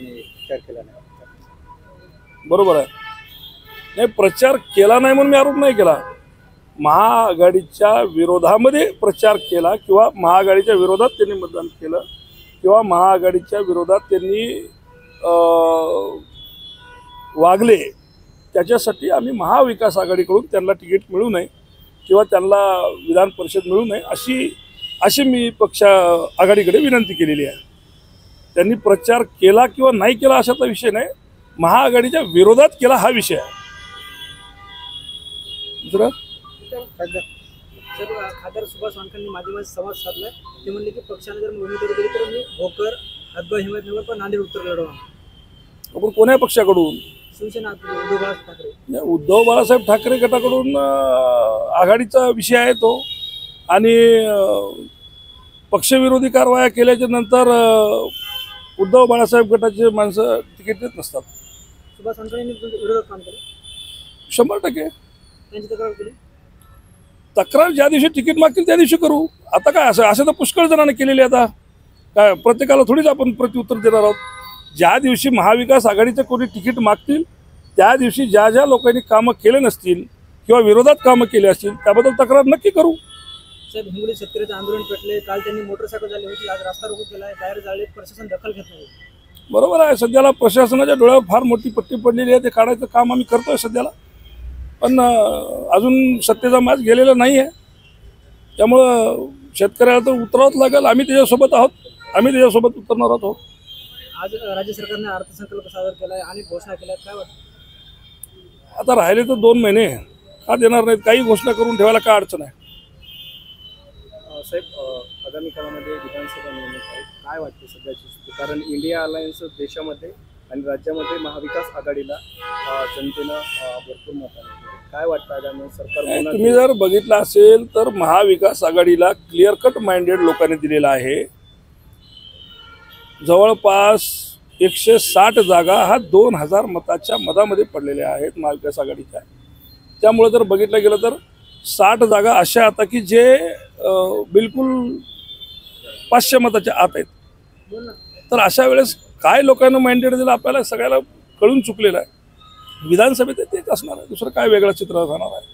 त्यांनी प्रचार केला नाही? बरोबर आहे. नाही, प्रचार केला नाही म्हणून मी आरोप नाही केला. महाआघाडीच्या विरोधामध्ये प्रचार केला किंवा महाआघाडीच्या विरोधात त्यांनी मतदान केलं किंवा महाआघाडीच्या विरोधात त्यांनी वागले, त्याच्यासाठी आम्ही महाविकास आघाडीकडून त्यांना तिकीट मिळू नये किंवा त्यांना विधान परिषद मिळू नये अशी मी पक्ष आघाडीकडे विनंती केलेली आहे. त्यांनी प्रचार केला किंवा नाही केला अशाचा विषय नाही, महाआघाडीच्या विरोधात केला हा विषय आहे. दुसरं खासदार सुभाष वानखेडेंनी माध्यमांशी संवाद साधला. ते म्हणले की पक्षाने जर उमेदवारी दिली तर मी भोकर, हदगाव, हिमायतनगर पण नांदेड उत्तर लढवणार. आपण कोण्या पक्षाकडून? शिवसेना उद्धव बाळासाहेब ठाकरे. उद्धव बाळासाहेब ठाकरे गटाकडून आघाडीचा विषय आहे तो. आणि पक्षविरोधी कारवाया केल्याच्या नंतर उद्धव बाळासाहेब गटाचे माणसं तिकीट देत नसतात. सुभाष वानखेडेंनी विरोधात काम केलं 100%. त्यांची तक्रार केली. तक्रार ज्या दिवशी तिकीट मागतील त्या दिवशी करू. आता काय असं तर पुष्कळ जणांनी केलेली. आता काय प्रत्येकाला थोडीच आपण प्रत्युत्तर देणार आहोत. ज्या दिवशी महाविकास आघाडीचे कोणी तिकीट मागतील त्या दिवशी ज्या ज्या लोकांनी कामं केले नसतील किंवा विरोधात कामं केली असतील त्याबद्दल तक्रार नक्की करू. साहेब, हिंगोली शेतकऱ्याचे आंदोलन पेटले. काल त्यांनी मोटरसायकल झाली होती, आज रस्ता रोको केला आहे, टायर जाळले, प्रशासन दखल घेत नाही. बरोबर आहे. सध्याला प्रशासनाच्या डोळ्यावर फार मोठी पट्टी पडलेली आहे. ते काढायचं काम आम्ही करतोय सध्याला, पण अजून सत्तेचा माज गेलेला नाही आहे. त्यामुळं शेतकऱ्याला तर उतरावंच लागेल. आम्ही त्याच्यासोबत आहोत, आम्ही त्याच्यासोबत उतरणार आहोत. आज राज्य सरकारने अर्थसंकल्प सादर केला आहे आणि घोषणा केल्या, काय वाटतं? आता राहिले तर 2 महिने, का देणार नाहीत? काही घोषणा करून ठेवायला काय अडचण आहे? साहेब, आगामी काळामध्ये विधानसभा निवडणूक आहे, काय वाटते सध्याची स्थिती? कारण इंडिया अलायन्स देशामध्ये आणि राज्यामध्ये महाविकास आघाडीला जनतेनं भरपूर मत आहे. काय वाटतं आगामी सरकार? तुम्ही जर बघितलं असेल तर महाविकास आघाडीला क्लिअर कट माइंडेड लोकांनी दिलेला आहे. जवळपास 160 जागा हा 2000 मताच्या मतामध्ये पडलेल्या आहेत महाविकास आघाडीच्या. त्यामुळे जर बघितलं गेलं तर 60 जागा अशा आता की जे बिलकुल 500 मताच्या आत आहेत. तर अशा वेळेस काय लोकांना माइंडेड दिलं आपल्याला सगळ्याला कळून चुकलेलं आहे. विधानसभेत तेच असणार आहे, दुसरं काय वेगळं चित्र राहणार आहे?